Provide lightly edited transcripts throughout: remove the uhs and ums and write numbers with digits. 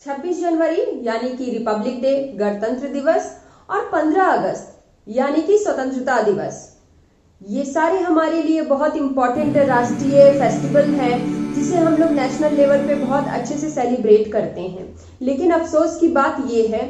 26 जनवरी यानी कि Republic day गणतंत्र दिवस और 15 अगस्त यानी कि स्वतंत्रता दिवस, ये सारे हमारे लिए बहुत इंपॉर्टेंट राष्ट्रीय फेस्टिवल है जिसे हम लोग नेशनल लेवल पे बहुत अच्छे से सेलिब्रेट करते हैं। लेकिन अफसोस की बात ये है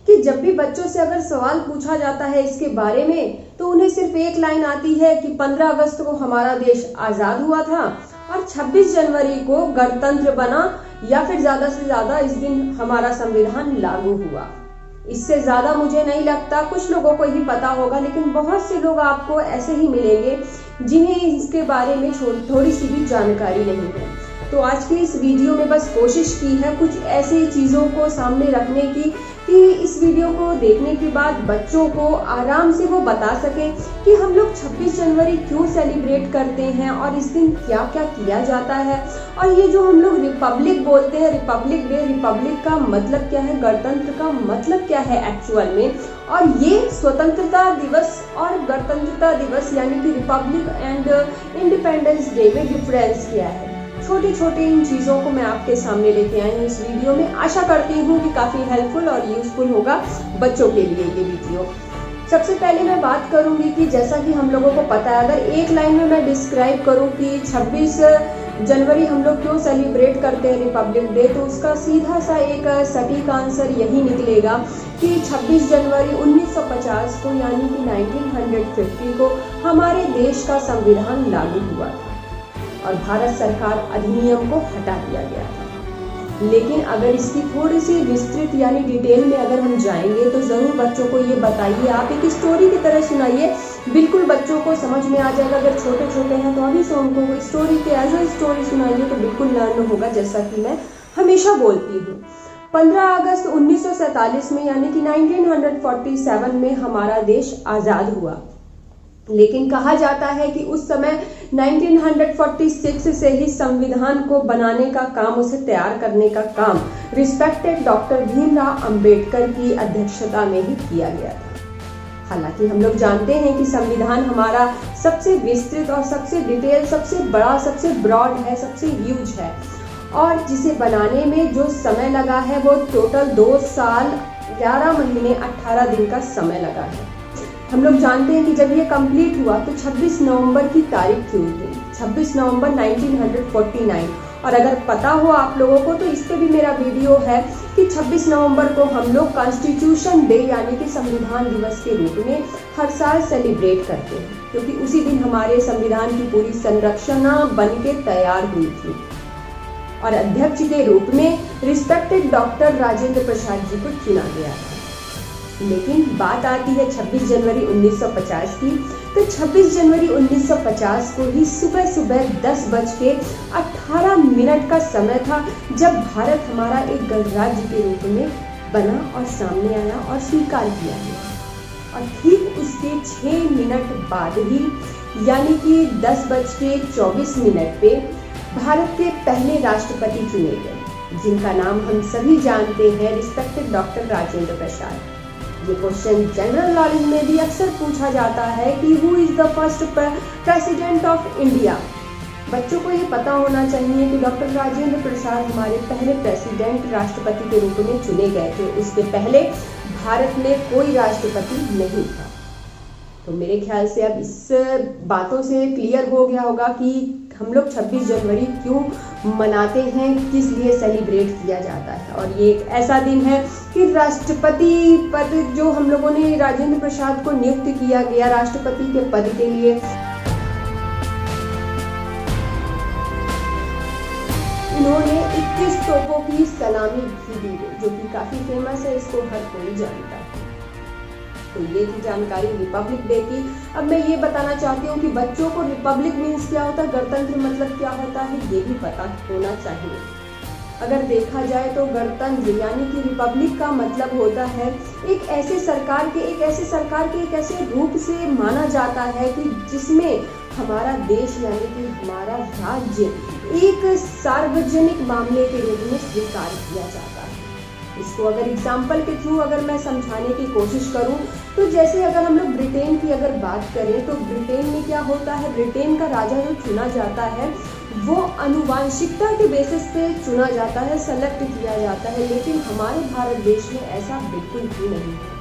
कि जब भी बच्चों से अगर सवाल पूछा जाता है इसके बारे में तो उन्हें सिर्फ एक लाइन आती है कि 15 अगस्त को हमारा देश आज़ाद हुआ था और 26 जनवरी को गणतंत्र बना, या फिर ज़्यादा से ज़्यादा इस दिन हमारा संविधान लागू हुआ। इससे ज़्यादा मुझे नहीं लगता, कुछ लोगों को ही पता होगा, लेकिन बहुत से लोग आपको ऐसे ही मिलेंगे जिन्हें इसके बारे में थोड़ी सी भी जानकारी नहीं है। तो आज की इस वीडियो में बस कोशिश की है कुछ ऐसी चीज़ों को सामने रखने की कि इस वीडियो को देखने के बाद बच्चों को आराम से वो बता सकें कि हम लोग 26 जनवरी क्यों सेलिब्रेट करते हैं और इस दिन क्या क्या किया जाता है। और ये जो हम लोग रिपब्लिक बोलते हैं, रिपब्लिक डे, रिपब्लिक का मतलब क्या है, गणतंत्र का मतलब क्या है एक्चुअल में, और ये स्वतंत्रता दिवस और गणतंत्रता दिवस यानी कि रिपब्लिक एंड इंडिपेंडेंस डे में डिफरेंस क्या है, छोटी छोटी इन चीज़ों को मैं आपके सामने लेके आई हूँ इस वीडियो में। आशा करती हूँ कि काफ़ी हेल्पफुल और यूजफुल होगा बच्चों के लिए ये वीडियो। सबसे पहले मैं बात करूँगी कि जैसा कि हम लोगों को पता है, अगर एक लाइन में मैं डिस्क्राइब करूँ कि 26 जनवरी हम लोग क्यों सेलिब्रेट करते हैं रिपब्लिक डे, तो उसका सीधा सा एक सटीक आंसर यही निकलेगा कि 26 जनवरी 1950 को यानी कि 1950 को हमारे देश का संविधान लागू हुआ था और भारत सरकार अधिनियम को हटा दिया गया था। लेकिन अगर इसकी थोड़ी सी विस्तृत यानी डिटेल में अगर हम जाएंगे तो ज़रूर बच्चों को ये बताइए, आप एक स्टोरी की तरह सुनाइए, बिल्कुल बच्चों को समझ में आ जाएगा। अगर छोटे छोटे हैं तो अभी से उनको स्टोरी के एज ए स्टोरी सुनाइए तो बिल्कुल लर्न होगा, जैसा कि मैं हमेशा बोलती हूँ। 15 अगस्त 1947 में यानी कि 1947 में हमारा देश आज़ाद हुआ। लेकिन कहा जाता है कि उस समय 1946 से ही संविधान को बनाने का काम, उसे तैयार करने का काम रिस्पेक्टेड डॉक्टर भीमराव अंबेडकर की अध्यक्षता में ही किया गया था। हालांकि हम लोग जानते हैं कि संविधान हमारा सबसे विस्तृत और सबसे डिटेल, सबसे बड़ा, सबसे ब्रॉड है, सबसे ह्यूज है, और जिसे बनाने में जो समय लगा है वो टोटल 2 साल 11 महीने 18 दिन का समय लगा है। हम लोग जानते हैं कि जब ये कंप्लीट हुआ तो 26 नवंबर की तारीख क्यों थी, 26 नवंबर 1949। और अगर पता हो आप लोगों को तो इस पे भी मेरा वीडियो है कि 26 नवंबर को हम लोग कॉन्स्टिट्यूशन डे यानी कि संविधान दिवस के रूप में हर साल सेलिब्रेट करते हैं, क्योंकि उसी दिन हमारे संविधान की पूरी संरचना बन के तैयार हुई थी और अध्यक्ष के रूप में रिस्पेक्टेड डॉक्टर राजेंद्र प्रसाद जी को चुना गया था। लेकिन बात आती है 26 जनवरी 1950 की, तो 26 जनवरी 1950 को ही सुबह सुबह 10:18 का समय था जब भारत हमारा एक गणराज्य के रूप में बना और सामने आया और स्वीकार किया गया। और ठीक उसके 6 मिनट बाद ही यानी कि 10:24 पे भारत के पहले राष्ट्रपति चुने गए, जिनका नाम हम सभी जानते हैं, रिस्पेक्टेड डॉक्टर राजेंद्र प्रसाद। ये क्वेश्चन जनरल नॉलेज में भी अक्सर पूछा जाता है कि who is the first president of India. बच्चों को ये पता होना चाहिए कि डॉक्टर राजेंद्र प्रसाद हमारे पहले प्रेसिडेंट, राष्ट्रपति के रूप में चुने गए थे। उसके पहले भारत में कोई राष्ट्रपति नहीं था। तो मेरे ख्याल से अब इस बातों से क्लियर हो गया होगा कि हम लोग 26 जनवरी क्यों मनाते हैं, किस लिए सेलिब्रेट किया जाता है। और ये एक ऐसा दिन है कि राष्ट्रपति पद जो हम लोगों ने राजेंद्र प्रसाद को नियुक्त किया गया राष्ट्रपति के पद के लिए, इन्होंने 21 तोपों की सलामी भी दी, जो कि काफी फेमस है, इसको हर कोई जानता है। तो ये थी जानकारी रिपब्लिक डे की। अब मैं ये बताना चाहती हूँ कि बच्चों को रिपब्लिक मीन्स क्या होता है, गणतंत्र मतलब क्या होता है, ये भी पता होना चाहिए। अगर देखा जाए तो गणतंत्र यानी कि रिपब्लिक का मतलब होता है एक ऐसे सरकार के एक ऐसे रूप से माना जाता है कि जिसमें हमारा देश यानी कि हमारा राज्य एक सार्वजनिक मामले के रूप में स्वीकार किया जाता है। इसको अगर एग्जाम्पल के थ्रू अगर मैं समझाने की कोशिश करूं तो जैसे अगर हम लोग ब्रिटेन की अगर बात करें तो ब्रिटेन में क्या होता है, ब्रिटेन का राजा जो चुना जाता है वो अनुवांशिकता के बेसिस पे चुना जाता है, सेलेक्ट किया जाता है। लेकिन हमारे भारत देश में ऐसा बिल्कुल भी नहीं है।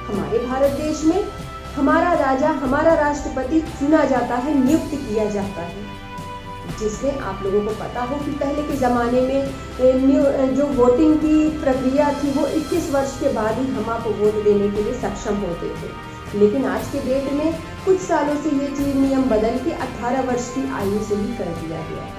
हमारे भारत देश में हमारा राजा, हमारा राष्ट्रपति चुना जाता है, नियुक्त किया जाता है, जिसमें आप लोगों को पता हो कि पहले के ज़माने में जो वोटिंग की प्रक्रिया थी वो 21 वर्ष के बाद ही हम आपको वोट देने के लिए सक्षम होते थे। लेकिन आज के डेट में कुछ सालों से ये चीज नियम बदल के 18 वर्ष की आयु से ही कर दिया गया है।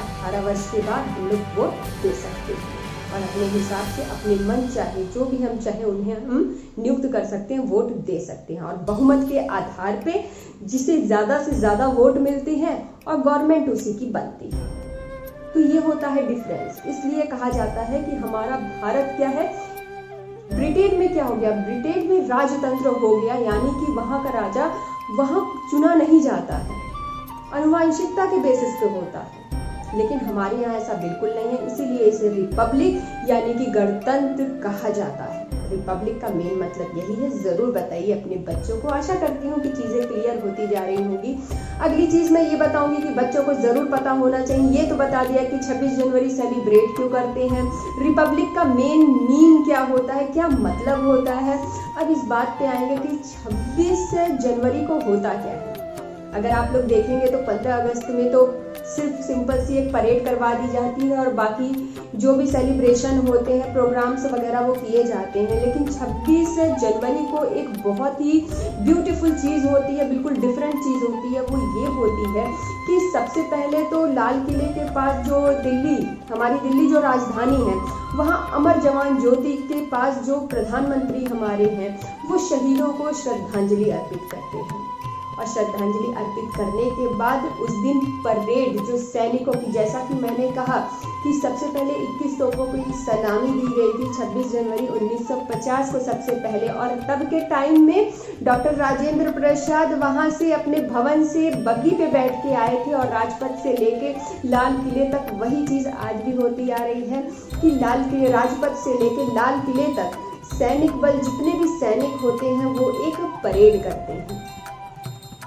18 वर्ष के बाद हम लोग वोट दे सकते हैं और अपने हिसाब से अपने मन चाहे जो भी हम चाहे उन्हें हम नियुक्त कर सकते हैं, वोट दे सकते हैं। और बहुमत के आधार पे जिसे ज्यादा से ज्यादा वोट मिलते हैं और गवर्नमेंट उसी की बनती है। तो ये होता है डिफरेंस। इसलिए कहा जाता है कि हमारा भारत क्या है, ब्रिटेन में क्या हो गया, ब्रिटेन में राजतंत्र हो गया, यानी कि वहां का राजा वहां चुना नहीं जाता है, आनुवंशिकता के बेसिस पे होता है। लेकिन हमारे यहाँ ऐसा बिल्कुल नहीं है, इसीलिए इसे रिपब्लिक यानी कि गणतंत्र कहा जाता है। रिपब्लिक का मेन मतलब यही है। जरूर बताइए अपने बच्चों को। आशा करती हूँ कि चीजें क्लियर होती जा रही होंगी। अगली चीज मैं ये बताऊंगी कि बच्चों को जरूर पता होना चाहिए। ये तो बता दिया कि 26 जनवरी सेलिब्रेट क्यों करते हैं, रिपब्लिक का मेन मीन क्या होता है, क्या मतलब होता है। अब इस बात पे आएंगे कि 26 जनवरी को होता क्या है। अगर आप लोग देखेंगे तो 15 अगस्त में तो सिर्फ सिंपल सी एक परेड करवा दी जाती है और बाकी जो भी सेलिब्रेशन होते हैं, प्रोग्राम्स वगैरह वो किए जाते हैं। लेकिन 26 जनवरी को एक बहुत ही ब्यूटीफुल चीज़ होती है, बिल्कुल डिफरेंट चीज़ होती है। वो ये होती है कि सबसे पहले तो लाल किले के पास जो दिल्ली, हमारी दिल्ली जो राजधानी है, वहाँ अमर जवान ज्योति के पास जो प्रधानमंत्री हमारे हैं वो शहीदों को श्रद्धांजलि अर्पित करते हैं। और श्रद्धांजलि अर्पित करने के बाद उस दिन परेड जो सैनिकों की, जैसा कि मैंने कहा कि सबसे पहले 21 तोपों की सलामी दी गई थी 26 जनवरी 1950 को सबसे पहले। और तब के टाइम में डॉक्टर राजेंद्र प्रसाद वहां से अपने भवन से बग्गी पे बैठ के आए थे और राजपथ से लेके लाल किले तक वही चीज आज भी होती आ रही है कि लाल किले, राजपथ से लेके लाल किले तक सैनिक बल, जितने भी सैनिक होते हैं वो एक परेड करते हैं।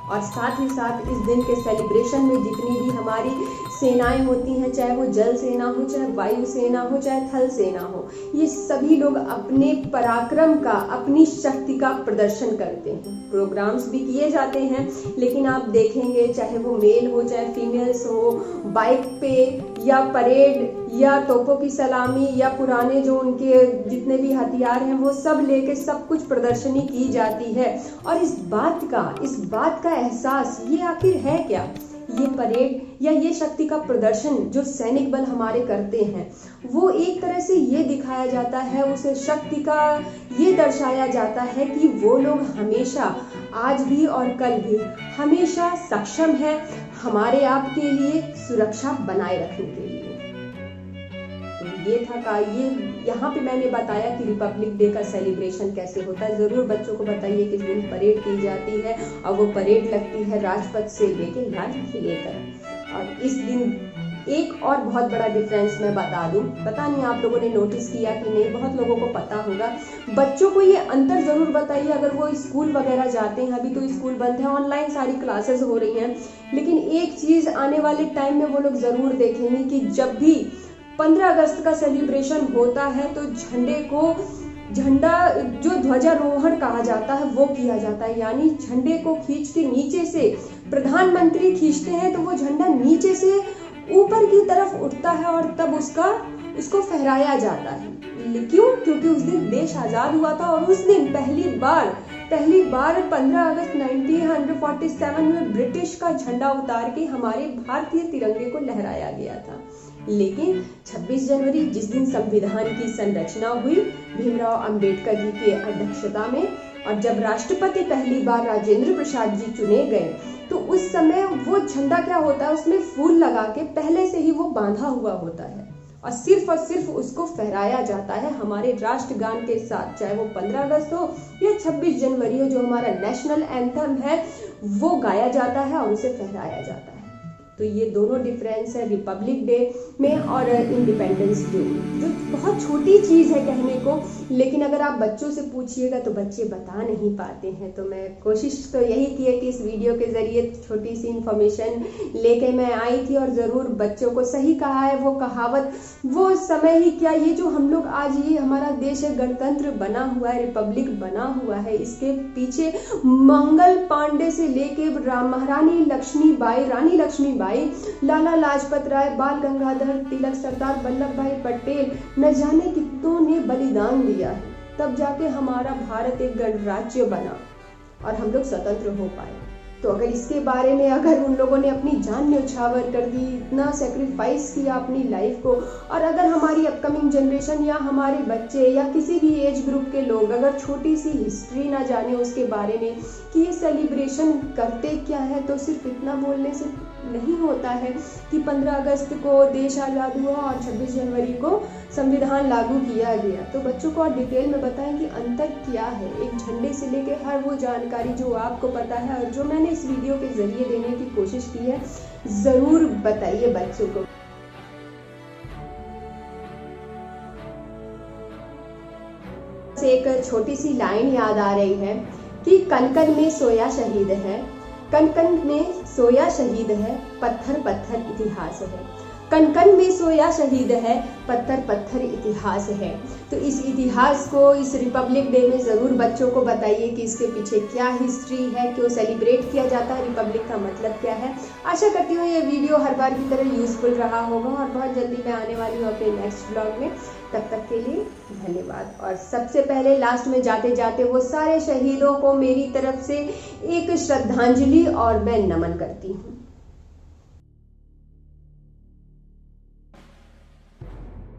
और साथ ही साथ इस दिन के सेलिब्रेशन में जितनी भी हमारी सेनाएं होती हैं, चाहे वो जल सेना हो, चाहे वायु सेना हो, चाहे थल सेना हो, ये सभी लोग अपने पराक्रम का, अपनी शक्ति का प्रदर्शन करते हैं। प्रोग्राम्स भी किए जाते हैं, लेकिन आप देखेंगे चाहे वो मेल हो चाहे फीमेल्स हो, बाइक पे या परेड या तोपों की सलामी या पुराने जो उनके जितने भी हथियार हैं वो सब लेके सब कुछ प्रदर्शनी की जाती है। और इस बात का एहसास ये आखिर है क्या, ये परेड या ये शक्ति का प्रदर्शन जो सैनिक बल हमारे करते हैं, वो एक तरह से ये दिखाया जाता है, उस शक्ति का ये दर्शाया जाता है कि वो लोग हमेशा, आज भी और कल भी, हमेशा सक्षम है हमारे आप के लिए सुरक्षा बनाए रखने के लिए। तो ये था ये यहाँ पे मैंने बताया कि रिपब्लिक डे का सेलिब्रेशन कैसे होता है। जरूर बच्चों को बताइए कि इस दिन परेड की जाती है और वो परेड लगती है राजपथ से लेके लाल किले तक। और इस दिन एक और बहुत बड़ा डिफरेंस मैं बता दूं, पता नहीं आप लोगों ने नोटिस किया कि नहीं, बहुत लोगों को पता होगा। बच्चों को ये अंतर जरूर बताइए अगर वो स्कूल वगैरह जाते हैं। अभी तो स्कूल बंद है, ऑनलाइन सारी क्लासेस हो रही हैं, लेकिन एक चीज आने वाले टाइम में वो लोग जरूर देखेंगे कि जब भी 15 अगस्त का सेलिब्रेशन होता है तो झंडा जो ध्वजारोहण कहा जाता है वो किया जाता है। यानी झंडे को खींच के नीचे से प्रधानमंत्री खींचते हैं तो वो झंडा नीचे से ऊपर की तरफ उठता है और तब उसको फहराया जाता है। क्यों? क्योंकि उस दिन देश आजाद हुआ था और उस दिन पहली बार 15 अगस्त 1947 में ब्रिटिश का झंडा उतार के हमारे भारतीय तिरंगे को लहराया गया था। लेकिन 26 जनवरी जिस दिन संविधान की संरचना हुई भीमराव अंबेडकर जी की अध्यक्षता में, और जब राष्ट्रपति पहली बार राजेंद्र प्रसाद जी चुने गए, तो उस समय वो झंडा क्या होता है, उसमें फूल लगा के पहले से ही वो बांधा हुआ होता है और सिर्फ उसको फहराया जाता है हमारे राष्ट्रगान के साथ। चाहे वो 15 अगस्त हो या 26 जनवरी हो, जो हमारा नेशनल एंथम है वो गाया जाता है और उसे फहराया जाता है। तो ये दोनों डिफरेंस है रिपब्लिक डे में और इंडिपेंडेंस डे में, जो बहुत छोटी चीज़ है कहने को, लेकिन अगर आप बच्चों से पूछिएगा तो बच्चे बता नहीं पाते हैं। तो मैं कोशिश तो यही की है कि इस वीडियो के ज़रिए छोटी सी इन्फॉर्मेशन लेके मैं आई थी, और ज़रूर बच्चों को सही कहा है वो कहावत, वो समय ही क्या, ये जो हम लोग आज ये हमारा देश है गणतंत्र बना हुआ है, रिपब्लिक बना हुआ है, इसके पीछे मंगल पांडे से लेके महारानी लक्ष्मीबाई, रानी लक्ष्मीबाई, लाला लाजपत राय, बाल गंगाधर तिलक, सरदार वल्लभ भाई पटेल, न जाने कितनों ने बलिदान दिया है, तब जाके हमारा भारत एक गणराज्य बना और हम लोग स्वतंत्र हो पाए। तो अगर इसके बारे में अगर उन लोगों ने अपनी जान न्यौछावर कर दी, इतना सेक्रीफाइस किया अपनी लाइफ को, और अगर हमारी अपकमिंग जनरेशन या हमारे बच्चे या किसी भी एज ग्रुप के लोग अगर छोटी सी हिस्ट्री ना जाने उसके बारे में कि ये सेलिब्रेशन करते क्या है, तो सिर्फ इतना बोलने से नहीं होता है कि 15 अगस्त को देश आज़ाद हुआ और 26 जनवरी को संविधान लागू किया गया। तो बच्चों को और डिटेल में बताएं कि अंतर क्या है, एक झंडे से लेके हर वो जानकारी जो आपको पता है और जो मैंने इस वीडियो के जरिए देने की कोशिश की है, ज़रूर बताइए बच्चों को। एक छोटी सी लाइन याद आ रही है कि कण कण में सोया शहीद है, कण कण में सोया शहीद है, पत्थर पत्थर इतिहास है। कण कण में सोया शहीद है, पत्थर पत्थर इतिहास है। तो इस इतिहास को इस रिपब्लिक डे में ज़रूर बच्चों को बताइए कि इसके पीछे क्या हिस्ट्री है, क्यों सेलिब्रेट किया जाता है, रिपब्लिक का मतलब क्या है। आशा करती हूँ ये वीडियो हर बार की तरह यूज़फुल रहा होगा, और बहुत जल्दी मैं आने वाली हूँ अपने नेक्स्ट ब्लॉग में। तब तक के लिए धन्यवाद। और सबसे पहले लास्ट में जाते जाते वो सारे शहीदों को मेरी तरफ से एक श्रद्धांजलि और मैं नमन करती हूँ।